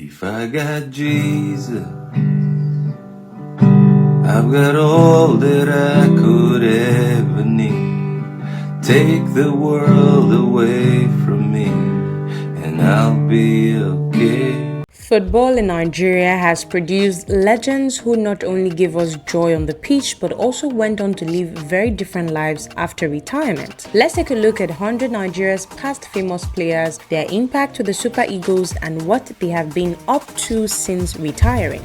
If I got Jesus, I've got all that I could ever need. Take the world away from me, and I'll be okay. Football in Nigeria has produced legends who not only give us joy on the pitch but also went on to live very different lives after retirement. Let's take a look at 100 Nigeria's past famous players, their impact to the Super Eagles, and what they have been up to since retiring.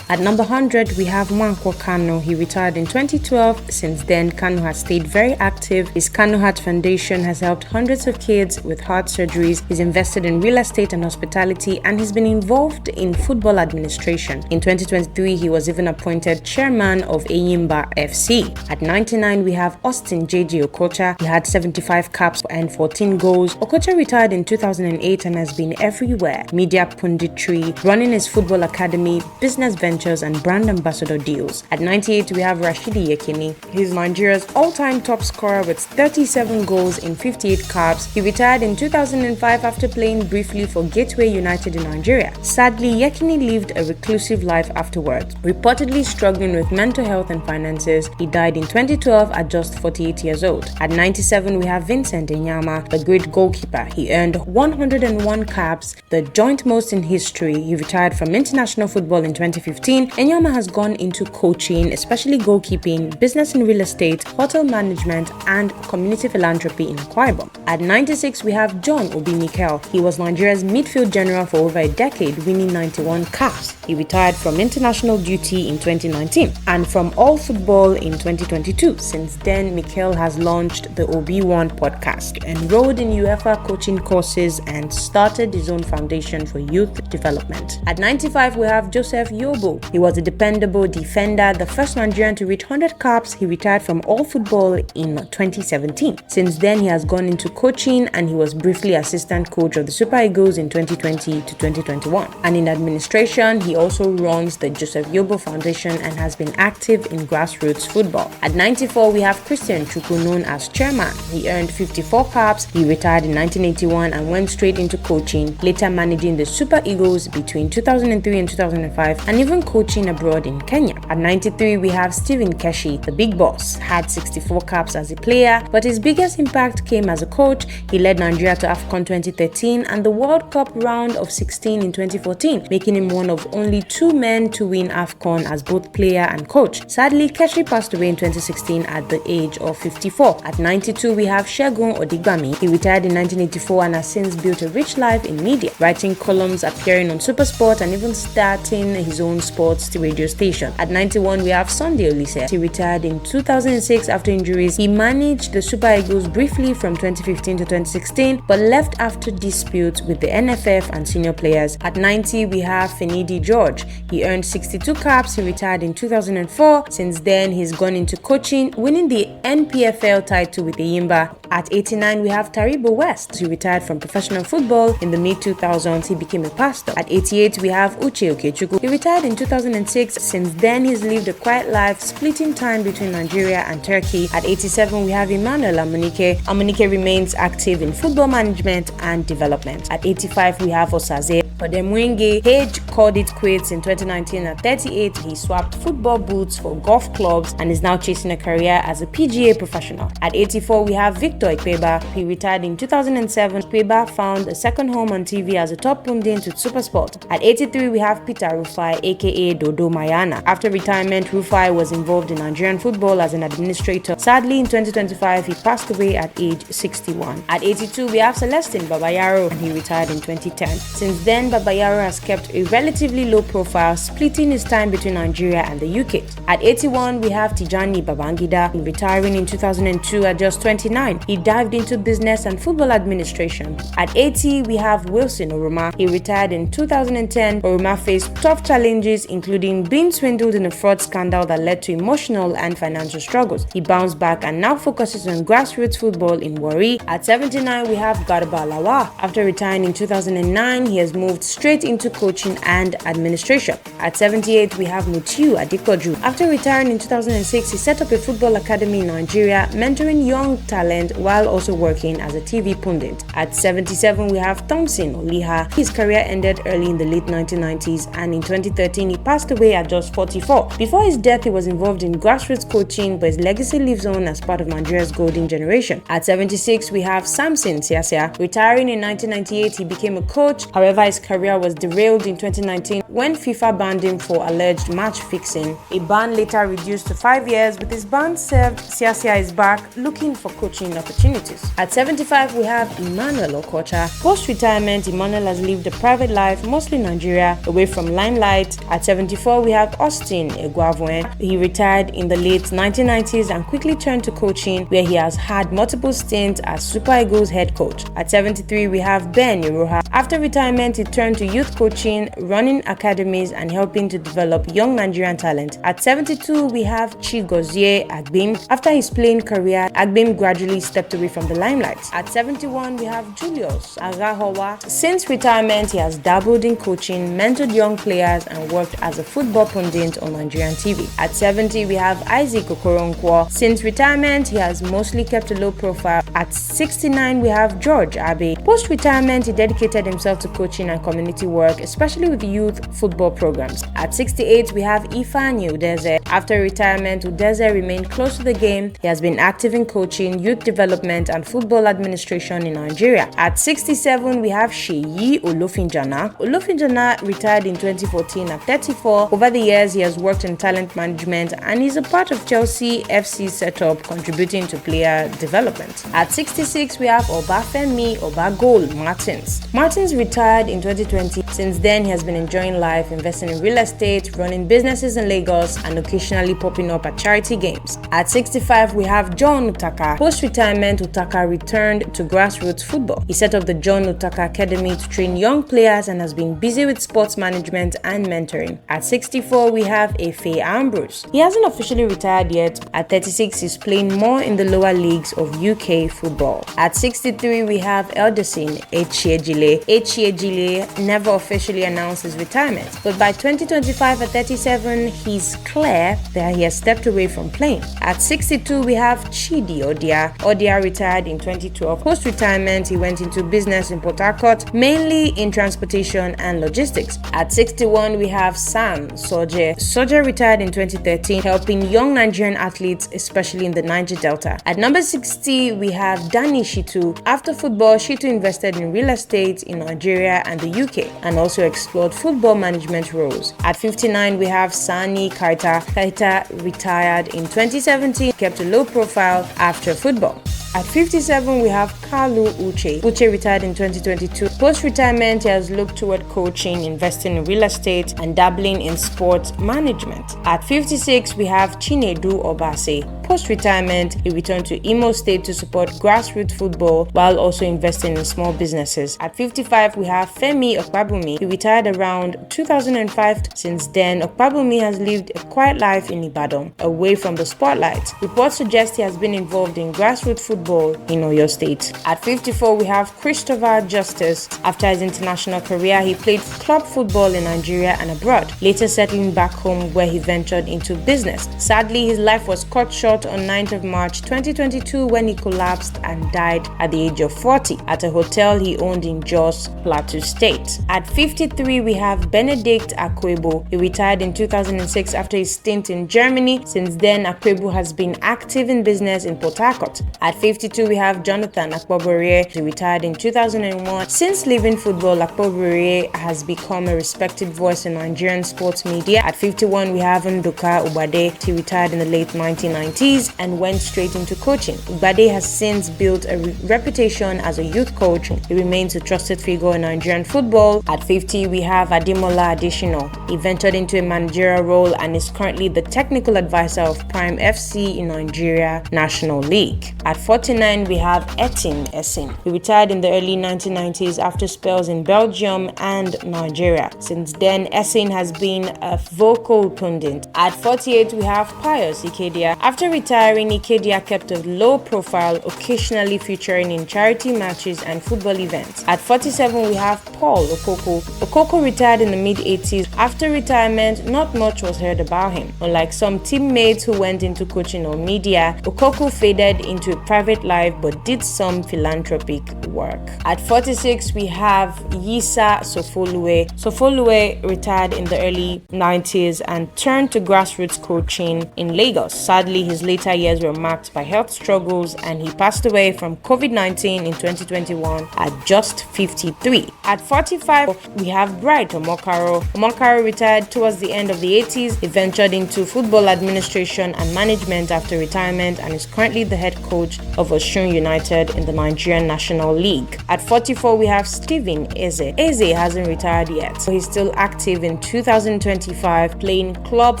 At number 100, we have Nwankwo Kanu. He retired in 2012. Since then, Kanu has stayed very active. His Kanu Heart Foundation has helped hundreds of kids with heart surgeries. He's invested in real estate and hospitality, and he's been involved in football administration. In 2023, he was even appointed chairman of Enyimba FC. At 99, we have Austin J.J. Okocha. He had 75 caps and 14 goals. Okocha retired in 2008 and has been everywhere. Media punditry, running his football academy, business ventures, and brand ambassador deals. At 98, we have Rashidi Yekini. He's Nigeria's all-time top scorer with 37 goals in 58 caps. He retired in 2005 after playing briefly for Gateway United in Nigeria. Sadly, Yekini lived a reclusive life afterwards, reportedly struggling with mental health and finances. He died in 2012 at just 48 years old. At 97, we have Vincent Enyama, the great goalkeeper. He earned 101 caps, the joint most in history. He retired from international football in 2015. Enyama has gone into coaching, especially goalkeeping, business and real estate, hotel management, and community philanthropy in Akwa Ibom. At 96, we have John Obi Mikel. He was Nigeria's midfield general for over a decade, winning 91 caps. He retired from international duty in 2019 and from all football in 2022. Since then, Mikel has launched the Obi-Wan podcast, enrolled in UEFA coaching courses, and started his own foundation for youth development. At 95, we have Joseph Yobo. He was a dependable defender, the first Nigerian to reach 100 caps. He retired from all football in 2017. Since then, he has gone into coaching, and he was briefly assistant coach of the Super Eagles in 2020 to 2021. And in administration, he also runs the Joseph Yobo Foundation and has been active in grassroots football. At 94, we have Christian Chukwu, known as chairman. He earned 54 caps. He retired in 1981 and went straight into coaching, later managing the Super Eagles between 2003 and 2005, and even coaching abroad in Kenya. At 93, we have Stephen Keshi, the big boss. Had 64 caps as a player, but his biggest impact came as a coach. He led Nigeria to AFCON 2013 and the World Cup round of 16 in 2014, making him one of only 2 men to win AFCON as both player and coach. Sadly, Keshi passed away in 2016 at the age of 54. At 92, we have Segun Odigbami. He retired in 1984 and has since built a rich life in media, writing columns, appearing on SuperSport, and even starting his own sports radio station. At 91, we have Sunday Olise. He retired in 2006 after injuries. He managed the Super Eagles briefly from 2015 to 2016, but left after disputes with the NFF and senior players. At 90, we have Finidi George. He earned 62 caps. He retired in 2004. Since then, he's gone into coaching, winning the NPFL title with Enyimba. At 89, we have Taribo West. He retired from professional football in the mid-2000s. He became a pastor. At 88, we have Uche Okechukwu. He retired in 2006. Since then, he's lived a quiet life, splitting time between Nigeria and Turkey. At 87, we have Emmanuel Amunike. Amunike remains active in football management and development. At 85, we have Osaze Odemwenge. Hage called it quits in 2019. At 38, he swapped football boots for golf clubs and is now chasing a career as a PGA professional. At 84, we have Victor Ikpeba. He retired in 2007. Ikpeba found a second home on TV as a top pundit with SuperSport. At 83, we have Peter Rufai, aka Dodo Mayana. After retirement, Rufai was involved in Nigerian football as an administrator. Sadly, in 2025, he passed away at age 61. At 82, we have Celestine Babayaro, and he retired in 2010. Since then, Babayaro has kept a relatively low profile, splitting his time between Nigeria and the UK. At 81, we have Tijani Babangida, retiring in 2002 at just 29. He dived into business and football administration. At 80, we have Wilson Oruma. He retired in 2010. Oruma faced tough challenges, including being swindled in a fraud scandal that led to emotional and financial struggles. He bounced back and now focuses on grassroots football in Warri. At 79, we have Garba Lawa. After retiring in 2009, he has moved straight into coaching and administration. At 78, we have Mutiu Adepoju. After retiring in 2006, he set up a football academy in Nigeria, mentoring young talent while also working as a TV pundit. At 77, we have Thompson Oliha. His career ended early in the late 1990s, and in 2013, he passed away at just 44. Before his death, he was involved in grassroots coaching, but his legacy lives on as part of Nigeria's golden generation. At 76, we have Samson Siasia. Retiring in 1998, he became a coach. However, his career was derailed in 2019 when FIFA banned him for alleged match fixing. A ban later reduced to 5 years. With his ban served, Siasia is back looking for coaching opportunities. At 75, we have Emmanuel Okocha. Post-retirement, Emmanuel has lived a private life, mostly in Nigeria, away from limelight. At 74, we have Austin Eguavoen. He retired in the late 1990s and quickly turned to coaching, where he has had multiple stints as Super Eagles head coach. At 73, we have Ben Iroha. After retirement, he turned to youth coaching, running academies, and helping to develop young Nigerian talent. At 72, we have Chigozie Agbim. After his playing career, Agbim gradually stepped away from the limelight. At 71, we have Julius Agahowa. Since retirement, he has dabbled in coaching, mentored young players, and worked as a football pundit on Nigerian TV. At 70, we have Isaac Okoronkwo. Since retirement, he has mostly kept a low profile. At 69, we have George Abe. Post-retirement, he dedicated himself to coaching and community work, especially with youth football programs. At 68, we have Ifeanyi Udeze. After retirement, Udeze remained close to the game. He has been active in coaching, youth development, and football administration in Nigeria. At 67, we have Sheyi Olofinjana. Olofinjana retired in 2014 at 34. Over the years, he has worked in talent management and is a part of Chelsea FC setup, contributing to player development. At 66, we have Obafemi Obagol Martins. Martins retired in 2020. Since then, he has been enjoying life, investing in real estate, running businesses in Lagos, and occasionally popping up at charity games. At 65, we have John Utaka. Post-retirement, Utaka returned to grassroots football. He set up the John Utaka Academy to train young players and has been busy with sports management and mentoring. At 64, we have Efe Ambrose. He hasn't officially retired yet. At 36, he's playing more in the lower leagues of UK football. At 63, we have Elderson Echiejile. Echiejile never officially announced his retirement, but by 2025 at 37, he's clear that he has stepped away from playing. At 62, we have Chidi Odia. Odia retired in 2012. Post-retirement, he went into business in Port Harcourt, mainly in transportation and logistics. At 61, we have Sam Soje. Soje retired in 2013, helping young Nigerian athletes, especially in the Niger Delta. At number 60, we have Danny Shitu. After football, Shitu invested in real estate in Nigeria and the UK, and also explored football management roles. At 59, we have Sani Kaita. Kaita retired in 2017, kept a low profile after football. At 57, we have Kalu Uche. Uche retired in 2022. Post-retirement, he has looked toward coaching, investing in real estate, and dabbling in sports management. At 56, we have Chinedu Obase. Post-retirement, he returned to Imo State to support grassroots football while also investing in small businesses. At 55, we have Femi Okpabumi. He retired around 2005. Since then, Okpabumi has lived a quiet life in Ibadan, away from the spotlight. Reports suggest he has been involved in grassroots football in Oyo State. At 54, we have Christopher Justice. After his international career, he played club football in Nigeria and abroad, later settling back home where he ventured into business. Sadly, his life was cut short on 9th of March 2022 when he collapsed and died at the age of 40 at a hotel he owned in Jos, Plateau State. At 53, we have Benedict Akwebo. He retired in 2006 after his stint in Germany. Since then, Akwebo has been active in business in Port Harcourt. At 52, we have Jonathan Akpobore. He retired in 2001. Since leaving football, Akpobore has become a respected voice in Nigerian sports media. At 51, we have Nduka Ubade. He retired in the late 1990s and went straight into coaching. Ubade has since built a reputation as a youth coach. He remains a trusted figure in Nigerian football. At 50, we have Ademola Adesina. He ventured into a managerial role and is currently the technical advisor of Prime FC in Nigeria National League. At 49, we have Etim Esin. He retired in the early 1990s after spells in Belgium and Nigeria. Since then, Esin has been a vocal pundit. At 48, we have Pius Ikedia. After retiring, Ikedia kept a low profile, occasionally featuring in charity matches and football events. At 47, we have Paul Okoko. Okoko retired in the mid-80s. After retirement, not much was heard about him. Unlike some teammates who went into coaching or media, Okoko faded into a private life but did some philanthropic work. At 46, we have Yisa Sofolue. Sofolue retired in the early 90s and turned to grassroots coaching in Lagos. Sadly, his later years were marked by health struggles and he passed away from COVID-19 in 2021 at just 53. At 45, we have Bright Omokaro. Omokaro retired towards the end of the 80s. He ventured into football administration and management after retirement and is currently the head coach of Osun United in the Nigerian National League. At 44, we have Stephen Eze. Eze hasn't retired yet, so he's still active in 2025, playing club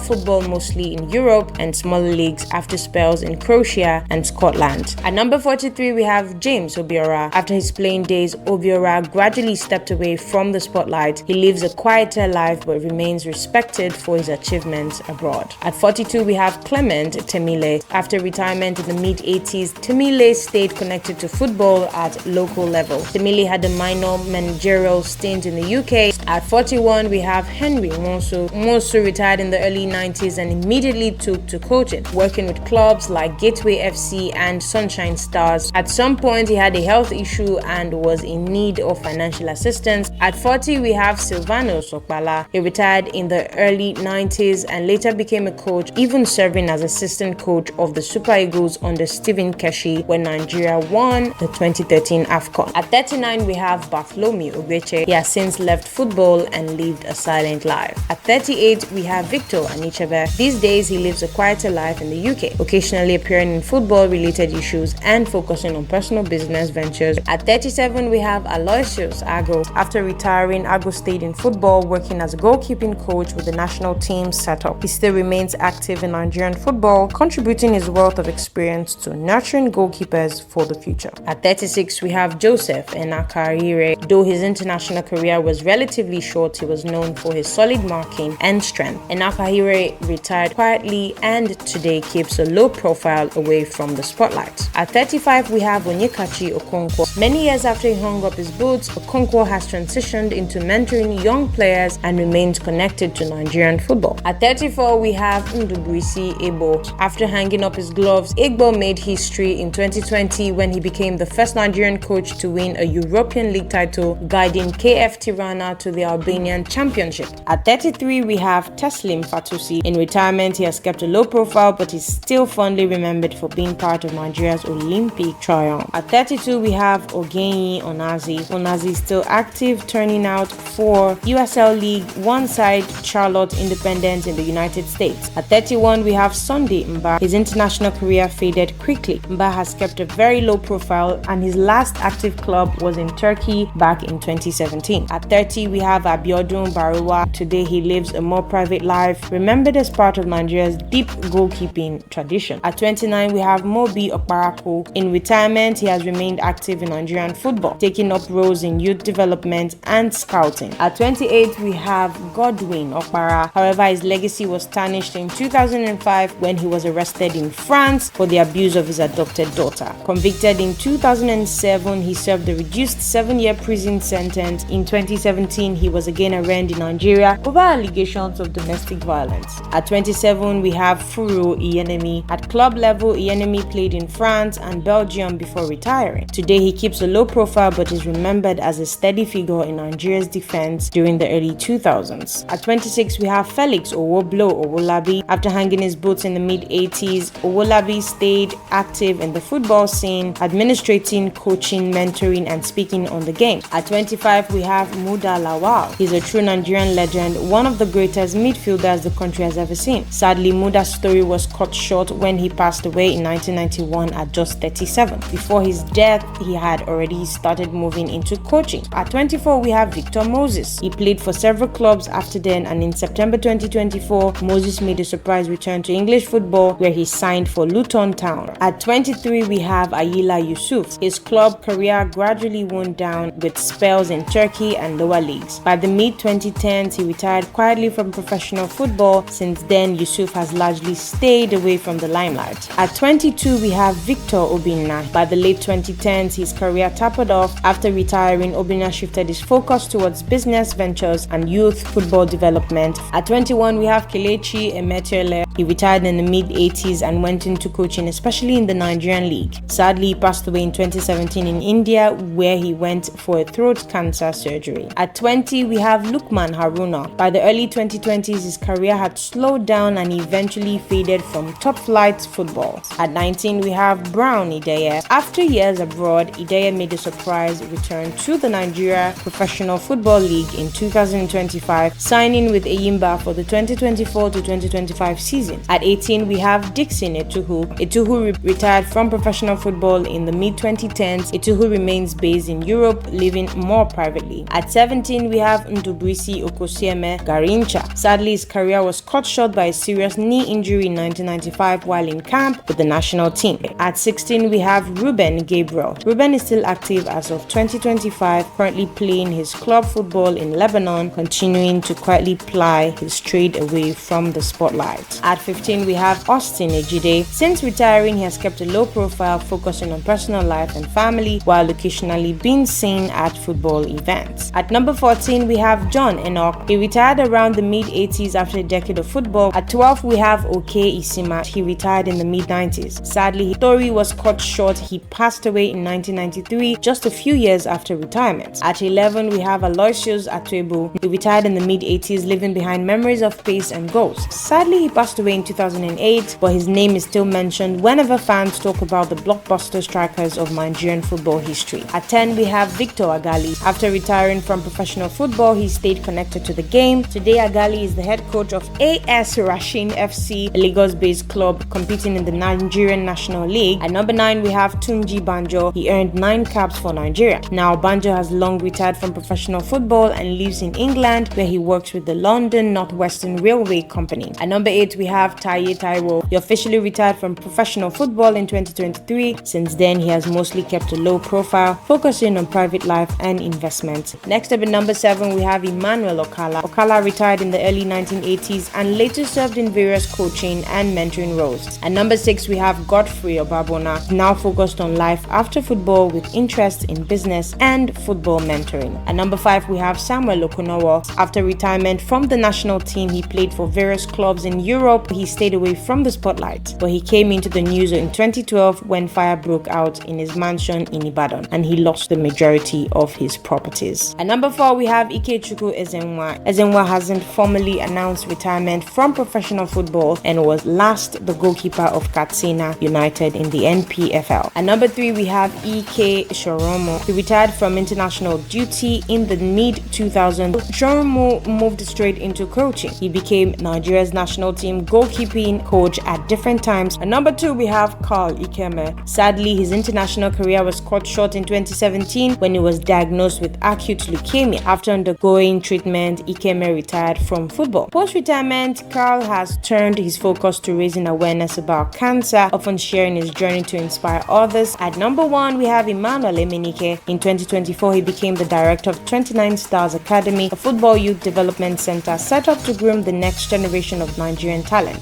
football mostly in Europe and smaller leagues after spells in Croatia and Scotland. At number 43, we have James Obiora. After his playing days, Obiora gradually stepped away from the spotlight. He lives a quieter life but remains respected for his achievements abroad. At 42, we have Clement Temile. After retirement in the mid-80s, Temile stayed connected to football at local level. Temile had a minor managerial stint in the UK. At 41, we have Henry Monso. Monso retired in the early 90s and immediately took to coaching, working with clubs like Gateway FC and Sunshine Stars. At some point, he had a health issue and was in need of financial assistance. At 40, we have Silvano Sokpala. He retired in the early 90s and later became a coach, even serving as assistant coach of the Super Eagles under Stephen Keshi when Nigeria won the 2013 AFCON. At 39, we have Bartholomew Ogbeche. He has since left football and lived a silent life. At 38, we have Victor Anichebe. These days, he lives a quieter life in the UK, occasionally appearing in football-related issues and focusing on personal business ventures. At 37, we have Aloysius Ago. After retiring, Ago stayed in football, working as a goalkeeping coach with the national team setup. He still remains active in Nigerian football, contributing his wealth of experience to nurturing goalkeepers for the future. At 36, we have Joseph Enakarire. Though his international career was relatively short, he was known for his solid marking and strength. Enakarire retired quietly and today keeps a low profile away from the spotlight. At 35, we have Onyekachi Okonkwo. Many years after he hung up his boots, Okonkwo has transitioned into mentoring young players and remains connected to Nigerian football. At 34, we have Ndubuisi Ebo. After hanging up his gloves, Igbo made history in 2020 when he became the first Nigerian coach to win a European League title, guiding KF Tirana to the Albanian Championship. At 33, we have Teslim Fatusi. In retirement, he has kept a low profile but is still fondly remembered for being part of Nigeria's Olympic triumph. At 32, we have Ogenyi Onazi. Onazi is still active, turning out for USL League One side Charlotte Independent in the United States. At 31, we have Sunday Mba. His international career faded quickly. Mba has kept a very low profile and his last active club was in Turkey back in 2017. At 30, we have Abiodun Baruwa. Today, he lives a more private life, remembered as part of Nigeria's deep goalkeeping tradition. At 29, we have Mobi Okparako. In retirement, he has remained active in Nigerian football, taking up roles in youth development and scouting. At 28, we have Godwin Okpara. However, his legacy was tarnished in 2005 when he was arrested in France for the abuse of his adopted daughter. Convicted in 2007, he served a reduced 7-year prison sentence. In 2017, he was again arraigned in Nigeria over allegations of domestic violence. At 27, we have Furu Iyenemi. At club level, Iyenemi played in France and Belgium before retiring. Today, he keeps a low profile but is remembered as a steady figure in Nigeria's defense during the early 2000s. At 26, we have Felix Owoblo Owolabi. After hanging his boots in the mid-80s, Owolabi stayed active in the football scene, administrating, coaching, mentoring, and speaking on the game. At 25, we have Muda Lawal. He's a true Nigerian legend, one of the greatest midfielders the country has ever seen. Sadly, Muda's story was cut short when he passed away in 1991 at just 37. Before his death, he had already started moving into coaching. At 24, we have Victor Moses. He played for several clubs after then, and in September 2024, Moses made a surprise return to English football where he signed for Luton Town. At 23, we have Ayila Yusuf. His club career gradually wound down with spells in Turkey and lower leagues. By the mid-2010s, he retired quietly from professional football. Since then, Yusuf has largely stayed away from the limelight. At 22, we have Victor Obinna. By the late 2010s, his career tapered off. After retiring, Obinna shifted his focus towards business ventures and youth football development. At 21, we have Kelechi Emefiele. He retired in the mid-80s and went into coaching, especially in the Nigerian league. Sadly, he passed away in 2017 in India, where he went for a throat cancer surgery. At 20, we have Lukman Haruna. By the early 2020s, his career had slowed down and eventually faded from top-flight football. At 19, we have Brown Ideye. After years abroad, Ideye made a surprise return to the Nigeria Professional Football League in 2025, signing with Eyimba for the 2024 to 2025 season. At 18, we have Dixon Etuhu. Etuhu retired from professional football in the mid-2010s. Etuhu remains based in Europe, living more privately. At 17, we have Ndubuisi Okosieme Garincha. Sadly, his career was cut short by a serious knee injury in 1995 while in camp with the national team. At 16, we have Ruben Gabriel. Ruben is still active as of 2025, currently playing his club football in Lebanon, continuing to quietly ply his trade away from the spotlight. At 15, we have Austin Ejide. Since retiring, he has kept a low profile, focusing on personal life and family, while occasionally being seen at football events. At number 14, we have John Enoch. He retired around the mid-80s after a decade of football. At 12, we have Oke Isima. He retired in the mid-90s. Sadly, his story was cut short. He passed away in 1993, just a few years after retirement. At 11, we have Aloysius Atuebu. He retired in the mid-80s, leaving behind memories of pace and goals. Sadly, he passed away in 2008, but his name is still mentioned whenever fans talk about the blockbuster strikers of Nigerian football history. At 10, we have Victor Agali. After retiring from professional football, he stayed connected to the game. Today, Agali is the head coach of AS Rashin FC, a Lagos-based club competing in the Nigerian National League. At number 9, we have Tunji Banjo. He earned 9 caps for Nigeria. Now, Banjo has long retired from professional football and lives in England, where he works with the London Northwestern Railway Company. At number 8, we have Taye Taiwo. He officially retired from professional football in 2023. Since then, he has mostly kept a low profile, focusing on private life and investment. Next up at number 7, we have Emmanuel Okala. Okala retired in the early 1980s and later served in various coaching and mentoring roles. At number 6, we have Godfrey Obabona, now focused on life after football with interest in business and football mentoring. At number 5, we have Samuel Okunowo. After retirement from the national team, he played for various clubs in Europe. He stayed away from the spotlight, but he came into the news in 2012 when fire broke out in his mansion in Ibadan and he lost the majority of his properties. At number 4, we have Ikechukwu Ezenwa. Ezenwa hasn't formally announced retirement from professional football and was last the goalkeeper of Katsina United in the NPFL. At number 3, we have Ike Shoromo. He retired from international duty in the mid-2000s. Shoromo moved straight into coaching. He became Nigeria's national team goalkeeping coach at different times. At number 2, we have Carl Ikeme. Sadly, his international career was cut short in 2017 when he was diagnosed with acute leukemia. After undergoing treatment, Ikeme retired from football. Post-retirement, Carl has turned his focus to raising awareness about cancer, often sharing his journey to inspire others. At number 1, we have Emmanuel Emenike. In 2024, he became the director of 29 Stars Academy, a football youth development center set up to groom the next generation of Nigerian talent.